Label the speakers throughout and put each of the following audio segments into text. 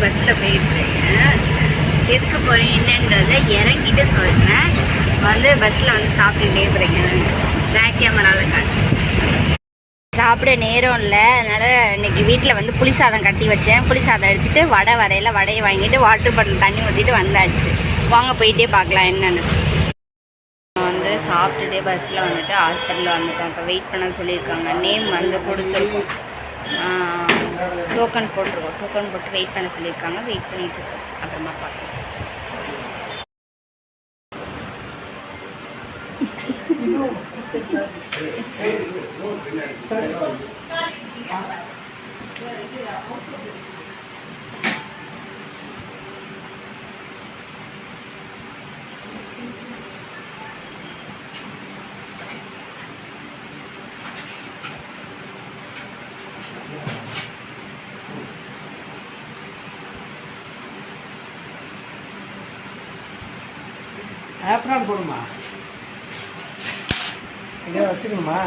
Speaker 1: பஸ்ஸில் போயிட்டுருக்கேன். எதுக்கு போகிறேன் என்னன்றதை இறங்கிட்டு சொல்கிறேன். வந்து பஸ்ஸில் வந்து சாப்பிட்டுட்டே போகிறேங்க. பேக் கேமராவில் காட்டுறேன். சாப்பிட நேரம் இல்லை, அதனால் இன்றைக்கி வீட்டில் வந்து புளி சாதம் கட்டி வச்சேன். புளி சாதம் எடுத்துகிட்டு வடை வரையில் வடையை வாங்கிட்டு வாட்டர் பாட்டில் தண்ணி ஊற்றிட்டு வந்தாச்சு. வாங்க போயிட்டே பார்க்கலாம் என்னென்னு. வந்து சாப்பிட்டுட்டே பஸ்ஸில் வந்துட்டு ஹாஸ்பிட்டலில் வந்துட்டேன். இப்போ வெயிட் பண்ண சொல்லியிருக்காங்க. நேம் வந்து கொடுத்துருக்கோம், டோக்கன் போட்டிருக்கோம். டோக்கன் போட்டு வெயிட் பண்ண சொல்லியிருக்காங்க. வெயிட் பண்ணிகிட்டு இருக்கோம். அப்புறமா பார்க்கலாம்.
Speaker 2: ஆப்ரான் போடுமா, எங்கேயாவது வச்சுக்கணுமா?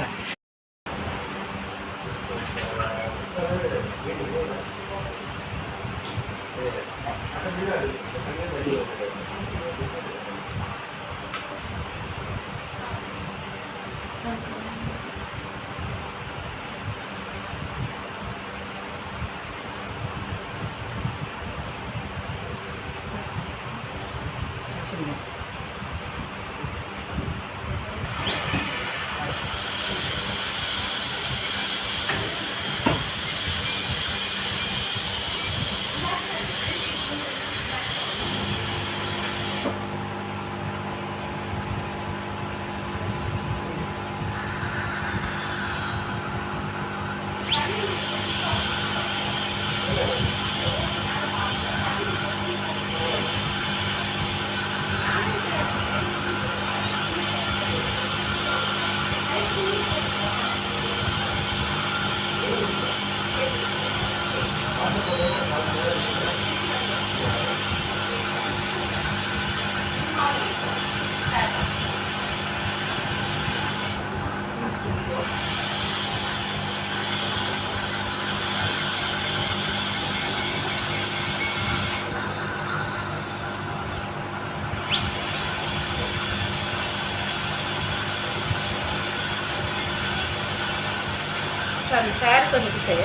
Speaker 3: சாருக்கு வந்துட்டு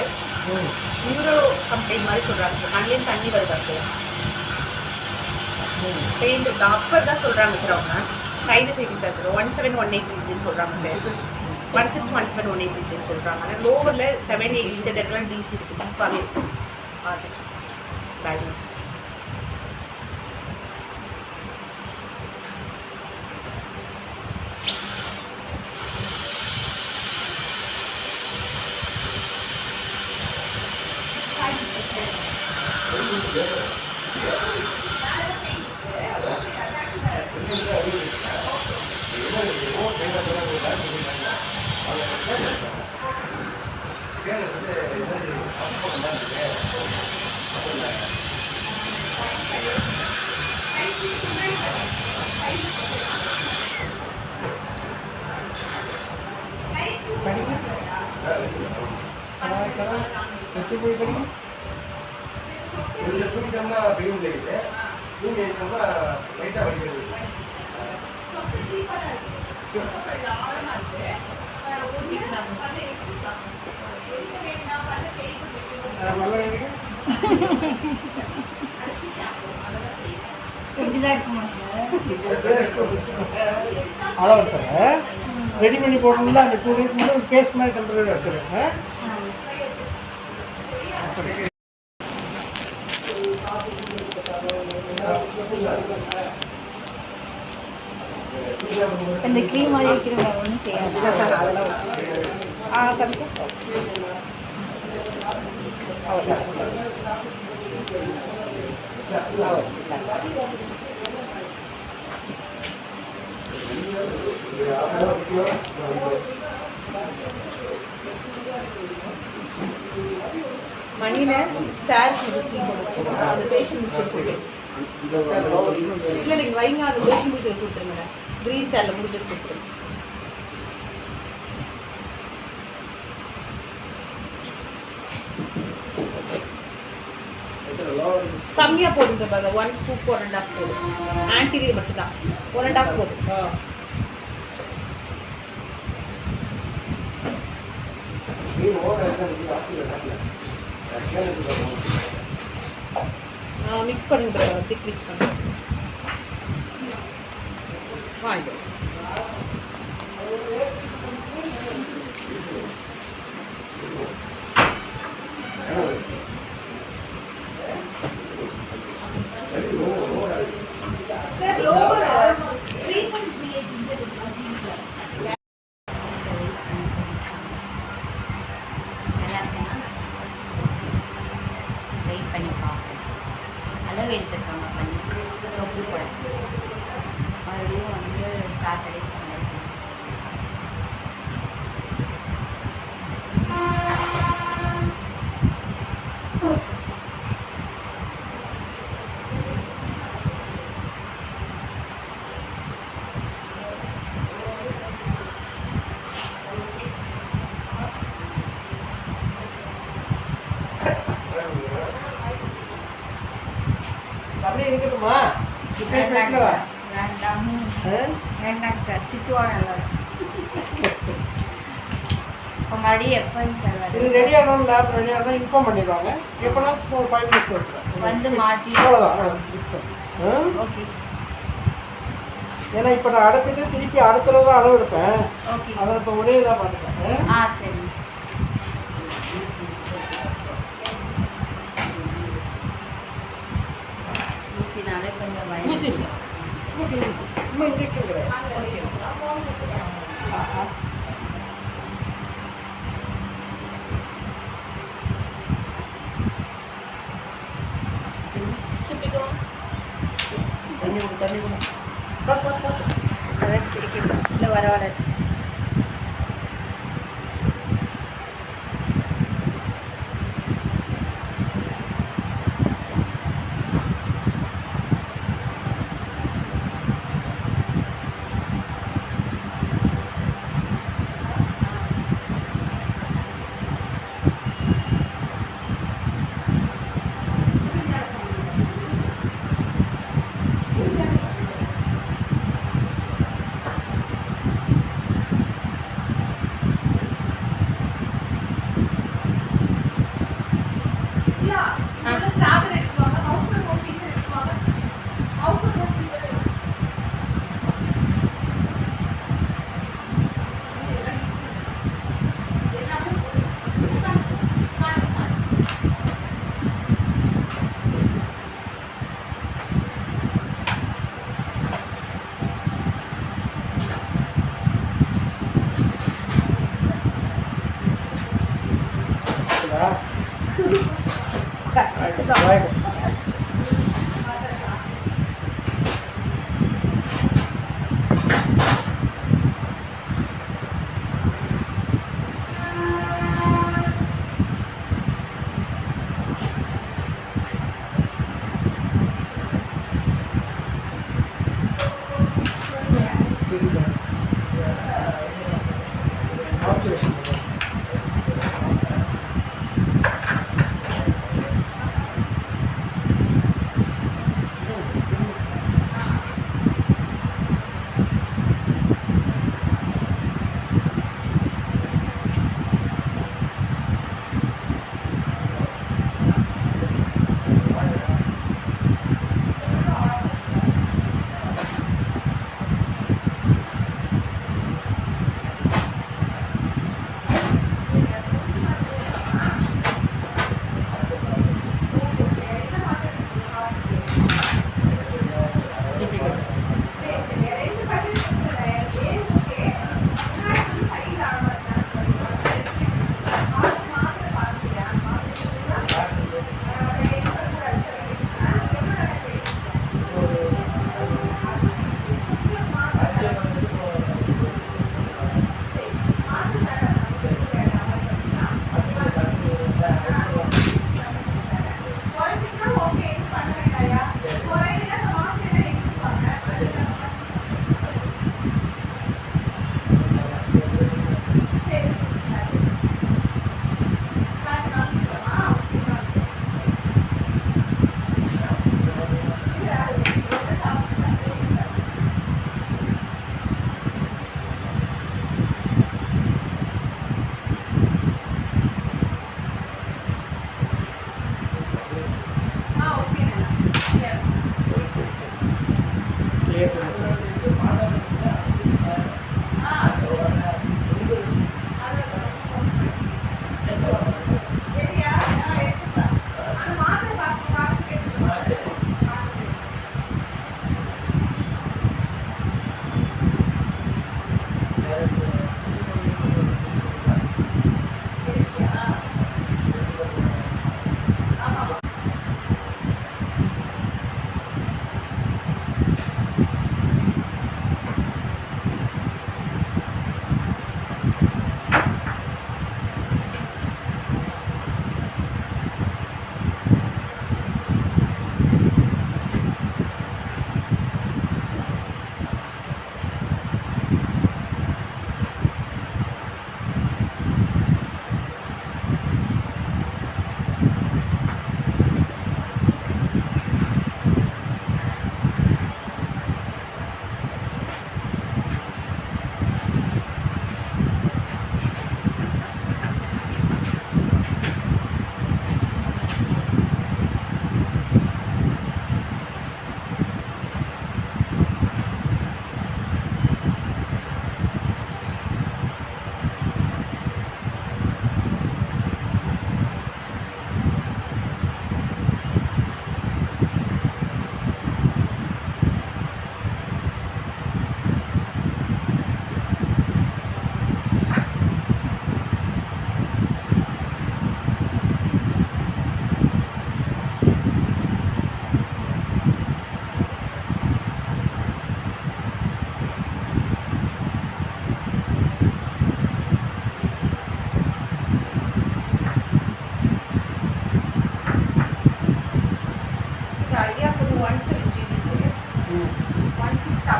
Speaker 3: நியூரோ கம்ப்ளைண்ட் மாதிரி சொல்கிறாங்க. கண்ணிலேயும் தண்ணி வருதா சார்? பெயின் இருக்கா? அப்போ தான் சொல்கிறாங்க சார். அவங்க சைனசைட்டிஸ் சார் 1718 ரீஜன் சொல்கிறாங்க சார். 161718 ரீஜன் சொல்கிறாங்க. ஆனால் லோவரில் 7-8 இந்த இடத்துல டிசி இருக்குது. டீப்பாகவே இருக்கும். அது
Speaker 2: ரெடி பண்ணி போடணும்ல. அந்த 2 days முன்னாடி ஒரு பேஸ்ட் மாதிரி டெம்பரரி வச்சுருக்கேன்.
Speaker 1: இந்த க்ரீம் மாதிரி வைக்கிற ஒன்றும் செய்யாது.
Speaker 3: மணியில் சார் அந்த பேஷண்ட் முடிச்சு இல்லை நீங்கள் வைங்க. அந்த பேஷண்ட் முடிச்சு கொடுத்துருங்க. க்ரீன் சேரில் முடிச்சு கொடுத்துருங்க.
Speaker 2: Hello.
Speaker 3: கம்மியாக போதும் சார் பாருங்க 1 scoop 1.5 போதும் ஆன்டீரியர் மட்டும் தான் 1.5 போதும் மிக்ஸ் பண்ணுங்க திக் மிக்ஸ் பண்ணுங்க வாங்க சார் லோவர் 3.38
Speaker 1: நல்லா இருக்குன்னா வெயிட் பண்ணி பார்ப்போம். அளவு எடுத்துருக்காங்க பண்ணி தொப்பு போட மறுபடியும் வந்து சாட்டர்டே சண்டே
Speaker 2: அப்படியே இருக்கட்டுமா?
Speaker 1: வேண்டாம் வேண்டாங்க சார் திட்டுவாங்க எல்லாரும். இப்போ மறுபடியும் எப்போங்க சார்
Speaker 2: இது
Speaker 1: வருது?
Speaker 2: ரெடி ஆகணும், லேப் ரெடி ஆகணும் இன்ஃபார்ம் பண்ணிடுவாங்க. எப்போனா ஒரு 5 minutes இருக்கும்.
Speaker 1: வந்து மாட்டி
Speaker 2: அவ்வளோதான்.
Speaker 1: ஓகே
Speaker 2: ஏன்னா இப்போ நான் அடைச்சிட்டு திருப்பி அடுத்த தடவை தான் அளவு எடுப்பேன்.
Speaker 1: ஓகே
Speaker 2: அதை இப்போ ஒரே இதாக பார்த்துட்டேன்.
Speaker 1: சரி ஊசினாலே கொஞ்சம் பயம்.
Speaker 2: ஊசி இல்லை, சும்மா இன்ஜெக்ஷன் கிடையாது.
Speaker 1: ஓகே
Speaker 2: தண்ணி கொடு, தண்ணி கொடு.
Speaker 1: அதான் கிடைக்கும் இல்லை வர வர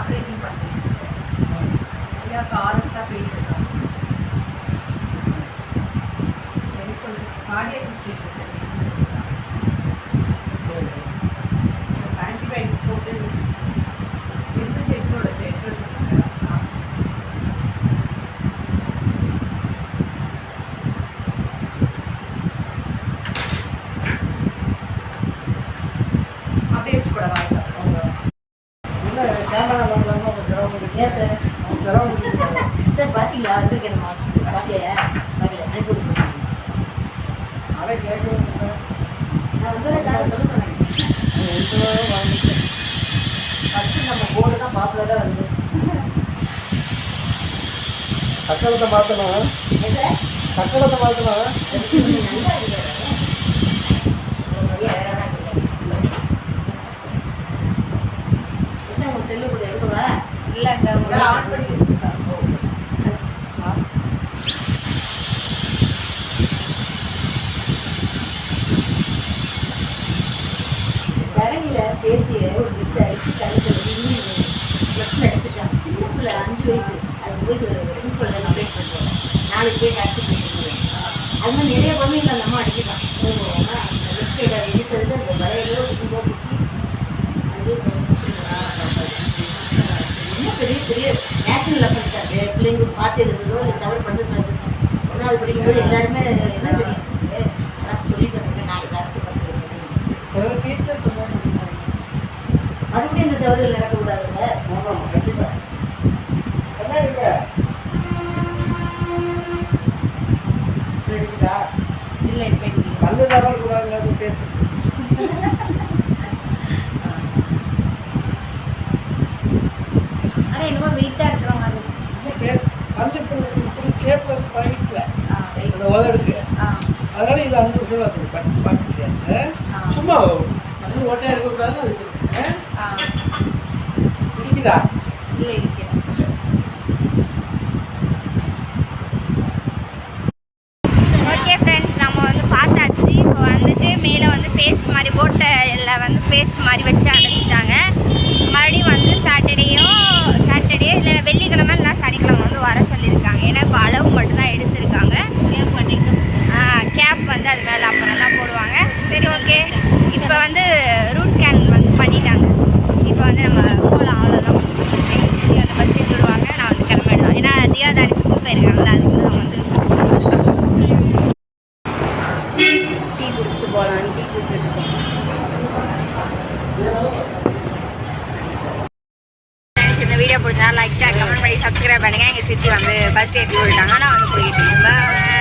Speaker 3: ஆப்ரேஷன் பண்ணுறேன் ஐயா காரஸ் தான் போயிட்டு இருக்காங்க எனக்கு சொல்லுங்கள் கார்டியக் ஹிஸ்ட்ரி ஆன்டிபயோட்டிக்ஸ் போட்டு மெடிசன் செட்டோட செட் அப்படியே வச்சு கூட வாய்ப்பு
Speaker 2: என்ன கேமரா வாங்கலாமா உங்கள் ஜெராக்ஸ்
Speaker 4: ஏன் சார்
Speaker 2: ஜெராக்ஸ்
Speaker 4: சார் பார்த்தீங்களா வந்துருக்கு என்ன மாதம் பார்க்கலையா பார்க்கல அனுப்பி விட்டு சொன்னாங்க
Speaker 2: அதை கேட்கணும்
Speaker 4: நான் வந்து சொல்ல சொன்னேன் ஃபஸ்ட்டு நம்ம போர்டு தான் பாப்புலராக வருது
Speaker 2: கட்டடத்தை மாற்றணும்
Speaker 4: சார்
Speaker 2: கட்டடத்தை மாற்றணும்
Speaker 4: நல்லா இருக்காரு வேற தான் சார் உங்கள் செல்லு கூட இருக்குவா
Speaker 1: இல்லைங்க
Speaker 3: ஆன் பண்ணி வச்சுருக்காங்க
Speaker 4: கரங்கில பேசிய ஒரு மிஸ் அடிச்சு கழுத்தில் லெஃப்டில் அடிச்சுட்டான் சின்ன பிள்ளை 5 வயசு அது போய் பிரின்ஸ்பல் கம்ப்ளைண்ட் பண்ணுறோம் 4 பேர் ஆக்சிட் பண்ணிடுவோம் அது மாதிரி நிறைய குழந்தைங்க அந்த அம்மா அடிக்கிறான் அந்த லெஃப்ட் சைடு அதை எடுக்கிறது அந்த வலையிலோ இதுவோ குத்தி அதுவே இன்னும் பெரிய பெரிய நேஷனல் அஃபென்ஸ் அது பிள்ளைங்க பார்த்து எழுதுறதோ இல்லை தவறு பண்ணுறது ஒன்றாவது படிக்கும்போது எல்லாருமே என்ன தெரியும் அதான் சொல்லிட்டு இருக்கேன் 4 அரசு பார்த்து
Speaker 2: சில டீச்சர்
Speaker 4: மறுபடியும் இந்த தவறுகள் நடக்கக்கூடாது சார்
Speaker 2: ஆமாம் கண்டிப்பாக என்ன இருக்கு இருக்குதா
Speaker 1: இல்லை இப்போ எனக்கு
Speaker 2: பல்லு தவறு கூடாதுங்க பேசு
Speaker 1: ஆனால் என்னமோ வெயிட்டாக இருக்கிற மாதிரி
Speaker 2: பல்லு இப்படி ஷேப்பில் பழகிக்கல அந்த உதடுக்கு
Speaker 1: ஆ
Speaker 2: அதனால இது 5 வருஷம் பார்த்து பார்க்க முடியாது சும்மா பல்லு ஓட்டையாக இருக்கக்கூடாதுன்னு அது வச்சுருக்கேன்
Speaker 1: ஆ
Speaker 2: இருக்குதா
Speaker 1: இல்லை இருக்கிறேன் ஓகே ஃப்ரெண்ட்ஸ் நம்ம வந்து பார்த்தாச்சு இப்போ வந்துட்டு மேலே வந்து பேஸ்ட் மாதிரி போட்டில் வந்து பேஸ்ட் மாதிரி வச்சு அடைச்சிட்டாங்க மறுபடியும் வந்து சாட்டர்டே இல்லை வெள்ளிக்கிழமை இல்லை சனிக்கிழமை வந்து வர சொல்லியிருக்காங்க ஏன்னா இப்போ அளவு மட்டும்தான் எடுத்திருக்காங்க கேப் வந்து அது மேலே அப்புறம் தான் போடுவாங்க சரி ஓகே இப்போ வந்து ரூட் கேன் வந்து பண்ணிட்டாங்க இப்போ வந்து நம்ம போகலாம் அவ்வளோதான் எங்கள் சிட்டி வந்து பஸ் ஏற்றி விடுவாங்க நான் வந்து கிளம்பிடுவேன் ஏன்னா தியாதாரி ஸ்கூல் போயிருக்காங்களா அதுக்கு நான் வந்து டீ குடிச்சிட்டு போகலான்னு டீ குடிச்சிட்டு ஃப்ரெண்ட்ஸ் இந்த வீடியோ பிடிச்சா லைக் ஷேர் கமெண்ட் பண்ணி சப்ஸ்கிரைப் பண்ணுங்கள் எங்கள் சித்தி வந்து பஸ் ஏற்றி விட்டாங்க நான் வந்து போயிட்டு இருக்கேன். Bye.